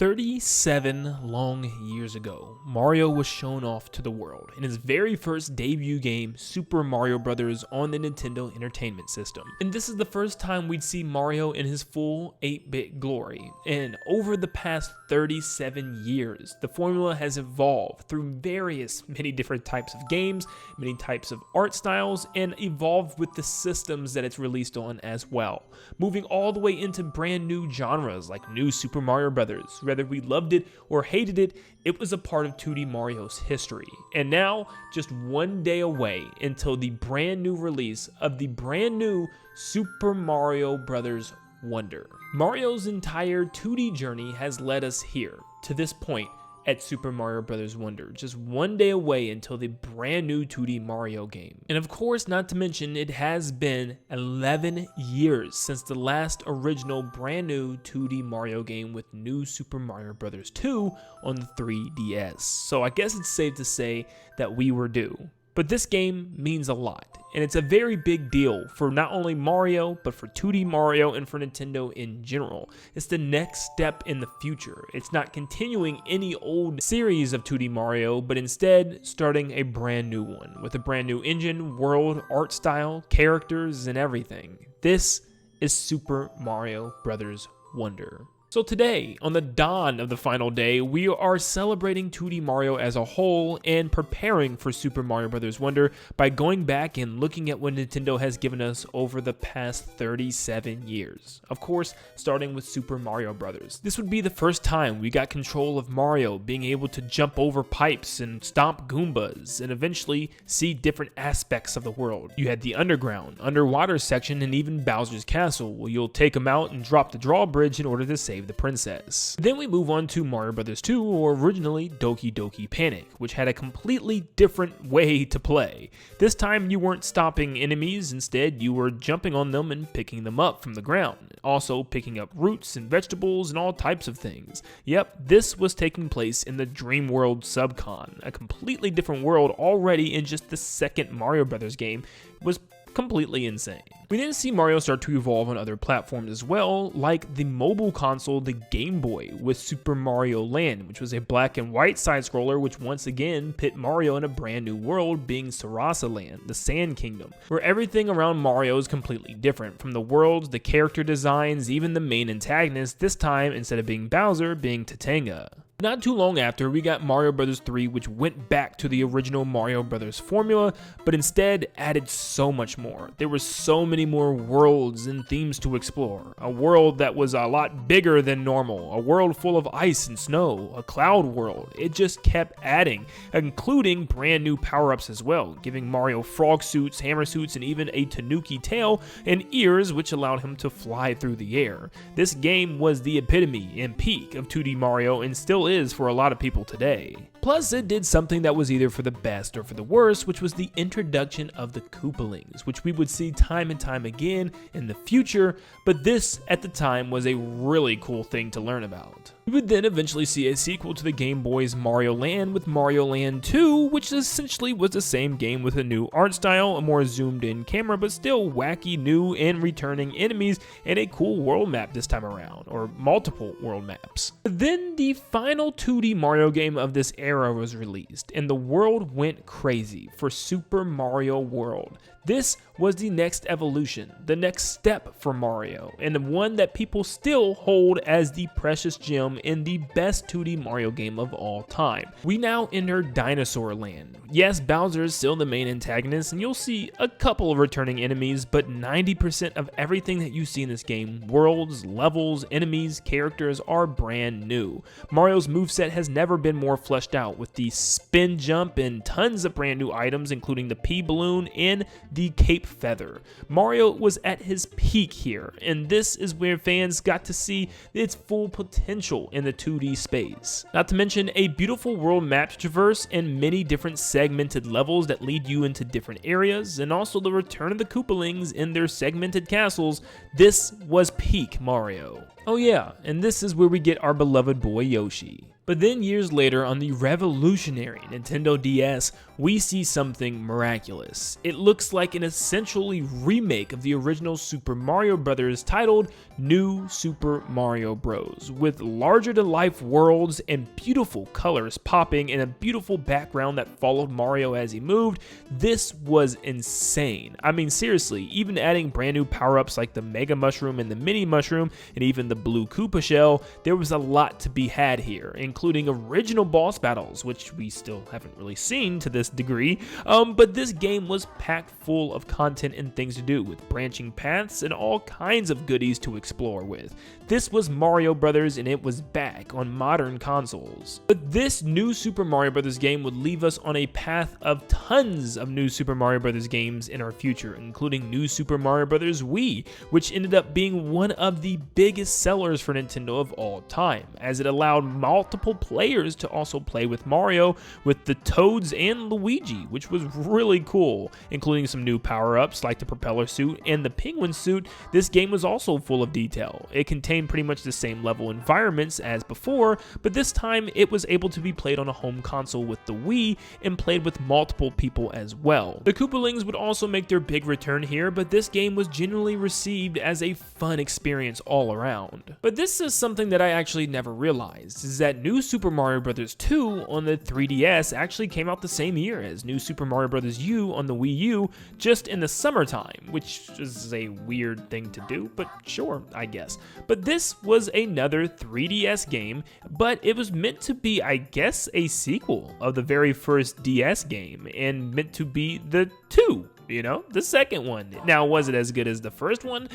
37 long years ago, Mario was shown off to the world in his very first debut game, Super Mario Bros. On the Nintendo Entertainment System. And this is the first time we'd see Mario in his full 8-bit glory. And over the past 37 years, the formula has evolved through many different types of games, many types of art styles, and evolved with the systems that it's released on as well. Moving all the way into brand new genres like New Super Mario Bros. Whether we loved it or hated it, it was a part of 2D Mario's history. And now, just one day away until the brand new release of the brand new Super Mario Bros. Wonder. Mario's entire 2D journey has led us here, to this point, at Super Mario Bros. Wonder, just one day away until the brand new 2D Mario game. And of course, not to mention, it has been 11 years since the last original brand new 2D Mario game with New Super Mario Bros. 2 on the 3DS. So I guess it's safe to say that we were due. But this game means a lot, and it's a very big deal for not only Mario, but for 2D Mario and for Nintendo in general. It's the next step in the future. It's not continuing any old series of 2D Mario, but instead starting a brand new one with a brand new engine, world, art style, characters, and everything. This is Super Mario Bros. Wonder. So today, on the dawn of the final day, we are celebrating 2D Mario as a whole and preparing for Super Mario Bros. Wonder by going back and looking at what Nintendo has given us over the past 37 years. Of course, starting with Super Mario Bros. This would be the first time we got control of Mario being able to jump over pipes and stomp Goombas and eventually see different aspects of the world. You had the underground, underwater section, and even Bowser's Castle, where you'll take him out and drop the drawbridge in order to save the princess. Then we move on to Mario Bros. 2, or originally Doki Doki Panic, which had a completely different way to play. This time you weren't stopping enemies, instead you were jumping on them and picking them up from the ground, also picking up roots and vegetables and all types of things. Yep, this was taking place in the Dream World Subcon, a completely different world already in just the second Mario Bros. Game. Was completely insane. We then see Mario start to evolve on other platforms as well, like the mobile console, the Game Boy, with Super Mario Land, which was a black and white side-scroller which once again put Mario in a brand new world, being Sarasa Land, the Sand Kingdom, where everything around Mario is completely different, from the worlds, the character designs, even the main antagonist, this time, instead of being Bowser, being Tatanga. Not too long after, we got Mario Bros. 3, which went back to the original Mario Bros. Formula, but instead added so much more. There were so many more worlds and themes to explore. A world that was a lot bigger than normal, a world full of ice and snow, a cloud world. It just kept adding, including brand new power-ups as well, giving Mario frog suits, hammer suits, and even a tanuki tail and ears, which allowed him to fly through the air. This game was the epitome and peak of 2D Mario, and still is for a lot of people today. Plus, it did something that was either for the best or for the worst, which was the introduction of the Koopalings, which we would see time and time again in the future, but this, at the time, was a really cool thing to learn about. We would then eventually see a sequel to the Game Boy's Mario Land with Mario Land 2, which essentially was the same game with a new art style, a more zoomed in camera, but still wacky new and returning enemies, and a cool world map this time around, or multiple world maps. Then the final 2D Mario game of this era was released, and the world went crazy for Super Mario World. This was the next evolution, the next step for Mario, and the one that people still hold as the precious gem in the best 2D Mario game of all time. We now enter Dinosaur Land. Yes, Bowser is still the main antagonist, and you'll see a couple of returning enemies, but 90% of everything that you see in this game, worlds, levels, enemies, characters, are brand new. Mario's moveset has never been more fleshed out, with the spin jump and tons of brand new items, including the P-Balloon and the Cape Feather. Mario was at his peak here, and this is where fans got to see its full potential in the 2D space. Not to mention a beautiful world map to traverse and many different segmented levels that lead you into different areas, and also the return of the Koopalings in their segmented castles. This was peak Mario. Oh yeah, and this is where we get our beloved boy Yoshi. But then years later on the revolutionary Nintendo DS, we see something miraculous. It looks like an essentially remake of the original Super Mario Bros. Titled New Super Mario Bros. With larger than life worlds and beautiful colors popping and a beautiful background that followed Mario as he moved. This was insane. I mean, seriously, even adding brand new power-ups like the Mega Mushroom and the Mini Mushroom and even the Blue Koopa Shell, there was a lot to be had here, including original boss battles, which we still haven't really seen to this degree, but this game was packed full of content and things to do, with branching paths and all kinds of goodies to explore with. This was Mario Brothers, and it was back on modern consoles. But this new Super Mario Bros. Game would leave us on a path of tons of new Super Mario Bros. Games in our future, including new Super Mario Bros. Wii, which ended up being one of the biggest sellers for Nintendo of all time, as it allowed multiple players to also play with Mario with the Toads and Luigi, which was really cool, including some new power-ups like the propeller suit and the penguin suit. This game was also full of detail. It contained pretty much the same level environments as before, but this time it was able to be played on a home console with the Wii and played with multiple people as well. The Koopalings would also make their big return here, but this game was generally received as a fun experience all around. But this is something that I actually never realized, is that New Super Mario Bros. 2 on the 3DS actually came out the same year as New Super Mario Bros. U on the Wii U, just in the summertime, which is a weird thing to do, but sure, I guess. But this was another 3DS game, but it was meant to be, I guess, a sequel of the very first DS game, and meant to be the 2, you know, the second one. Now, was it as good as the first one?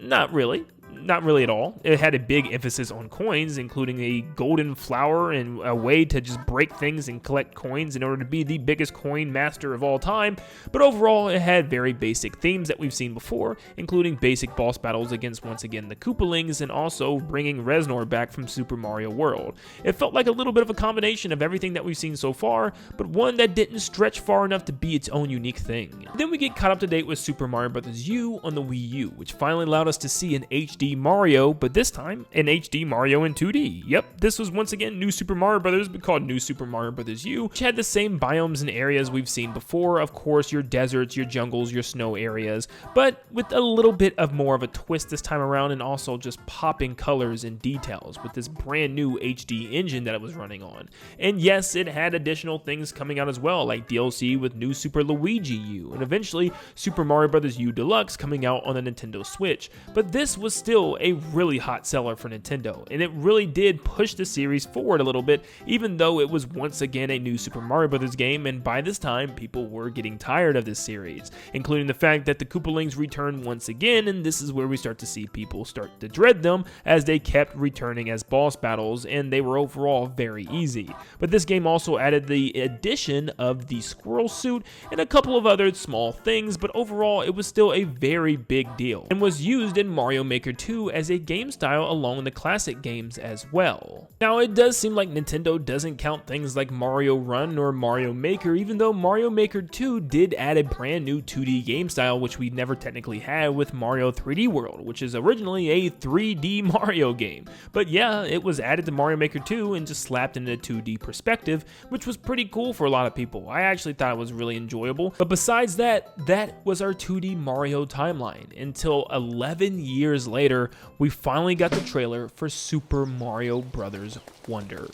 Not really. Not really at all. It had a big emphasis on coins, including a golden flower and a way to just break things and collect coins in order to be the biggest coin master of all time. But overall, it had very basic themes that we've seen before, including basic boss battles against, once again, the Koopalings, and also bringing Reznor back from Super Mario World. It felt like a little bit of a combination of everything that we've seen so far, but one that didn't stretch far enough to be its own unique thing. Then we get caught up to date with Super Mario Bros. U on the Wii U, which finally allowed us to see an HD Mario, but this time an HD Mario in 2D. Yep, this was once again New Super Mario Bros., but called New Super Mario Bros. U, which had the same biomes and areas we've seen before. Of course, your deserts, your jungles, your snow areas, but with a little bit of more of a twist this time around, and also just popping colors and details with this brand new HD engine that it was running on. And yes, it had additional things coming out as well, like DLC with New Super Luigi U, and eventually Super Mario Bros. U Deluxe coming out on the Nintendo Switch. But this was still a really hot seller for Nintendo, and it really did push the series forward a little bit, even though it was once again a new Super Mario Bros. Game, and by this time people were getting tired of this series, including the fact that the Koopalings returned once again, and this is where we start to see people start to dread them, as they kept returning as boss battles, and they were overall very easy. But this game also added the addition of the squirrel suit and a couple of other small things, but overall it was still a very big deal, and was used in Mario Maker 2 as a game style along the classic games as well. Now, it does seem like Nintendo doesn't count things like Mario Run or Mario Maker, even though Mario Maker 2 did add a brand new 2D game style, which we never technically had with Mario 3D World, which is originally a 3D Mario game. But yeah, it was added to Mario Maker 2 and just slapped in a 2D perspective, which was pretty cool for a lot of people. I actually thought it was really enjoyable. But besides that, that was our 2D Mario timeline, until 11 years later, we finally got the trailer for Super Mario Bros. Wonder.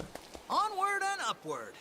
Onward and upward.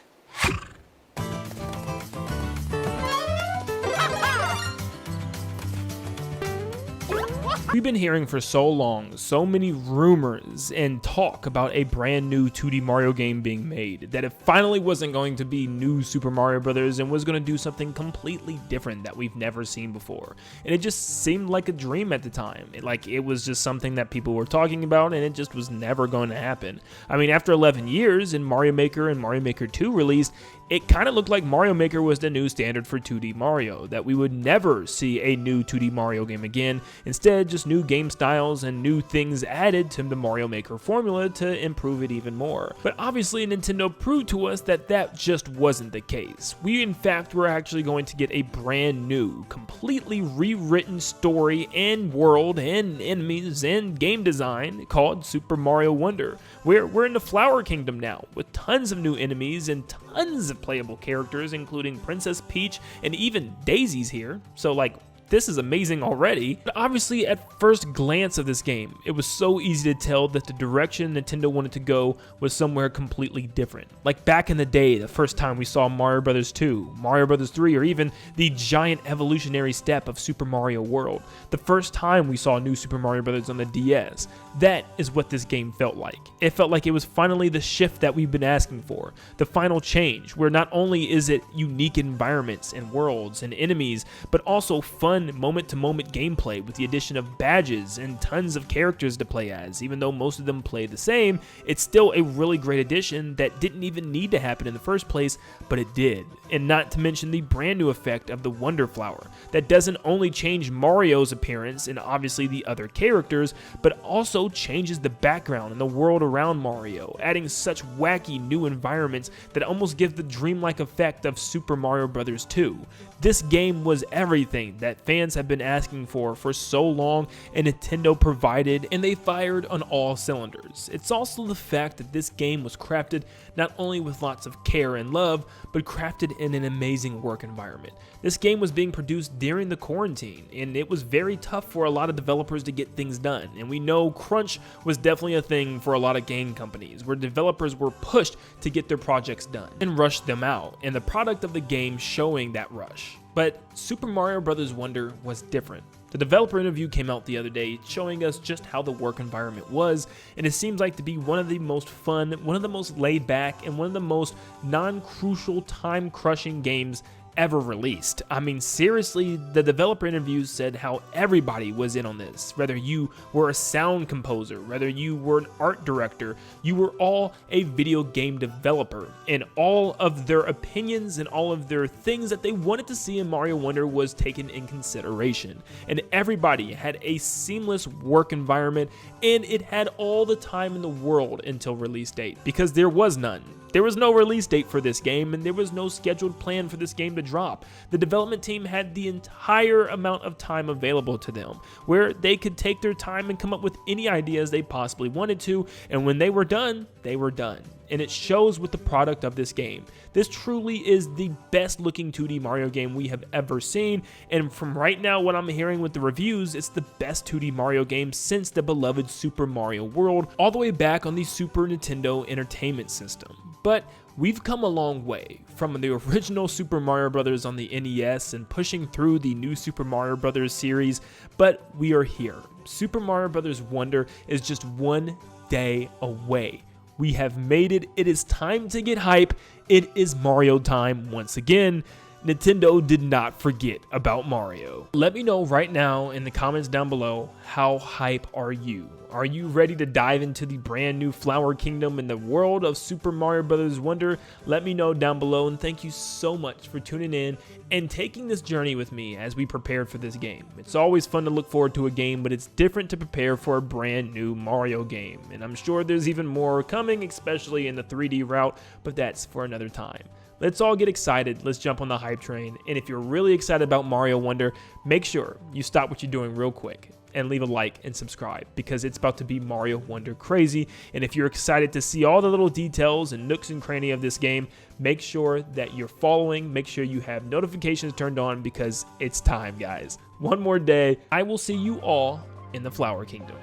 We've been hearing for so long, so many rumors and talk about a brand new 2D Mario game being made, that it finally wasn't going to be new Super Mario Bros. And was going to do something completely different that we've never seen before. And it just seemed like a dream at the time. It was just something that people were talking about, and it just was never going to happen. I mean, after 11 years and Mario Maker and Mario Maker 2 released, It kind of looked like Mario Maker was the new standard for 2D Mario, that we would never see a new 2D Mario game again, instead just new game styles and new things added to the Mario Maker formula to improve it even more. But obviously Nintendo proved to us that that just wasn't the case. We in fact were actually going to get a brand new, completely rewritten story and world and enemies and game design called Super Mario Wonder, where we're in the Flower Kingdom now, with tons of new enemies and tons of playable characters, including Princess Peach and even Daisy's here. So like, this is amazing already. But obviously at first glance of this game, it was so easy to tell that the direction Nintendo wanted to go was somewhere completely different. Like back in the day, the first time we saw Mario Bros. 2, Mario Bros. 3, or even the giant evolutionary step of Super Mario World. The first time we saw new Super Mario Bros. On the DS. That is what this game felt like. It felt like it was finally the shift that we've been asking for. The final change, where not only is it unique environments and worlds and enemies, but also fun moment-to-moment gameplay with the addition of badges and tons of characters to play as. Even though most of them play the same, it's still a really great addition that didn't even need to happen in the first place, but it did. And not to mention the brand new effect of the Wonder Flower, that doesn't only change Mario's appearance and obviously the other characters, but also changes the background and the world around Mario, adding such wacky new environments that almost give the dreamlike effect of Super Mario Bros. 2. This game was everything that fans have been asking for so long, and Nintendo provided, and they fired on all cylinders. It's also the fact that this game was crafted not only with lots of care and love, but crafted in an amazing work environment. This game was being produced during the quarantine, and it was very tough for a lot of developers to get things done, and we know crunch was definitely a thing for a lot of game companies, where developers were pushed to get their projects done and rush them out, and the product of the game showing that rush. But Super Mario Bros. Wonder was different. The developer interview came out the other day showing us just how the work environment was, and it seems like to be one of the most fun, one of the most laid back, and one of the most non-crucial, time-crushing games ever released. I mean, seriously, the developer interviews said how everybody was in on this. Whether you were a sound composer, whether you were an art director, you were all a video game developer, and all of their opinions and all of their things that they wanted to see in Mario Wonder was taken in consideration. And everybody had a seamless work environment, and it had all the time in the world until release date, because there was none. There was no release date for this game, and there was no scheduled plan for this game to drop. The development team had the entire amount of time available to them, where they could take their time and come up with any ideas they possibly wanted to, and when they were done, they were done. And it shows with the product of this game. This truly is the best looking 2D Mario game we have ever seen, and from right now what I'm hearing with the reviews, it's the best 2D Mario game since the beloved Super Mario World, all the way back on the Super Nintendo Entertainment System. But we've come a long way from the original Super Mario Bros. On the NES and pushing through the new Super Mario Bros. Series, but we are here. Super Mario Bros. Wonder is just one day away. We have made it. It is time to get hype. It is Mario time once again. Nintendo did not forget about Mario. Let me know right now in the comments down below, how hype are you? Are you ready to dive into the brand new Flower Kingdom in the world of Super Mario Bros. Wonder? Let me know down below, and thank you so much for tuning in and taking this journey with me as we prepared for this game. It's always fun to look forward to a game, but it's different to prepare for a brand new Mario game. And I'm sure there's even more coming, especially in the 3D route, but that's for another time. Let's all get excited, let's jump on the hype train, and if you're really excited about Mario Wonder, make sure you stop what you're doing real quick and leave a like and subscribe, because it's about to be Mario Wonder crazy. And if you're excited to see all the little details and nooks and crannies of this game, make sure that you're following, make sure you have notifications turned on, because it's time, guys. One more day, I will see you all in the Flower Kingdom.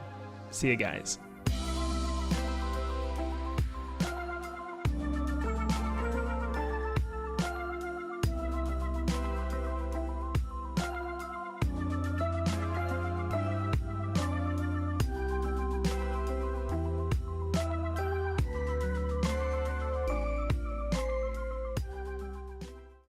See you guys.